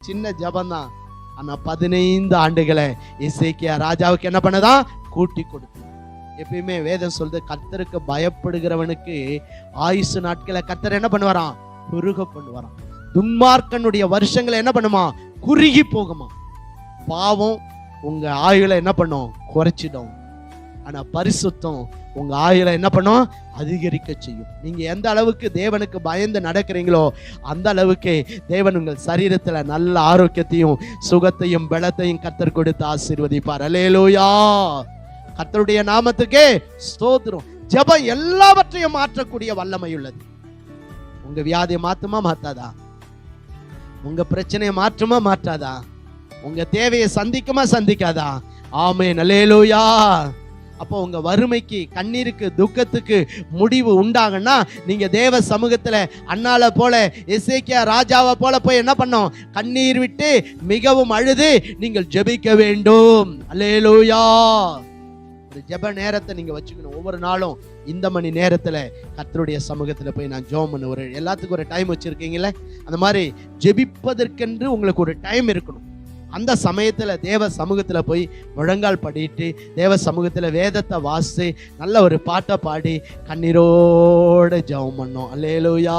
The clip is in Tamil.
சின்ன ஜபம்தான். ஆனா 15 ஆண்டுகளை எசேக்கியா ராஜாவுக்கு என்ன பண்ணதான்? கூட்டி கொடுத்து. எப்பயுமே வேதம் சொல்றது, கர்த்தருக்கு பயப்படுகிறவனுக்கு ஆயுசு நாட்களை கர்த்தர் என்ன பண்ணுவாராம்? குறுக பண்ணுவாராம். துன்மார்க்கனுடைய வருஷங்களை என்ன பண்ணுமா? குறுகி போகுமா. பாவம் உங்க ஆயுளை என்ன பண்ணும்? குறைச்சிடும். ஆனா பரிசுத்தம் உங்க ஆயுளை என்ன பண்ணும்? அதிகரிக்க செய்யும். நீங்க எந்த அளவுக்கு தேவனுக்கு பயந்து நடக்கிறீங்களோ அந்த அளவுக்கு தேவன் உங்கள் சரீரத்துல நல்ல ஆரோக்கியத்தையும் சுகத்தையும் பலத்தையும் கர்த்தர் கொடுத்து ஆசீர்வதிப்பார். அல்லேலூயா. கர்த்தருடைய நாமத்துக்கே ஸ்தோத்திரம். ஜெபம் எல்லாவற்றையும் மாற்றக்கூடிய வல்லமை உள்ளது. உங்க வியாதியை மாற்றுமா மாத்தாதா? உங்க பிரச்சனையை மாற்றுமா மாற்றாதா? உங்க தேவையை சந்திக்குமா சந்திக்காதா? ஆமென். அல்லேலூயா. அப்போ உங்க வறுமைக்கு, கண்ணீருக்கு, துக்கத்துக்கு முடிவு உண்டாகனா நீங்க தேவ சமூகத்துல அண்ணால போல, எசேக்கியா ராஜாவை போல போய் என்ன பண்ணோம்? கண்ணீர் விட்டு மிகவும் அழுது நீங்கள் ஜெபிக்க வேண்டும். அல்லேலூயா. ஒரு ஜெப நேரத்தை நீங்க வச்சுக்கணும். ஒவ்வொரு நாளும் இந்த மணி நேரத்துல கர்த்தருடைய சமூகத்துல போய் நான் ஜெபம் பண்ண, ஒரு எல்லாத்துக்கும் ஒரு டைம் வச்சிருக்கீங்களே, அந்த மாதிரி ஜெபிப்பதற்கென்று உங்களுக்கு ஒரு டைம் இருக்கணும். அந்த சமயத்துல தேவ சமூகத்துல போய் முழங்கால் படிட்டு தேவ சமூகத்துல வேதத்தை வாசி நல்ல ஒரு பாட்டை பாடி கண்ணீரோட ஜெபம் பண்ணோம். அல்லேலூயா.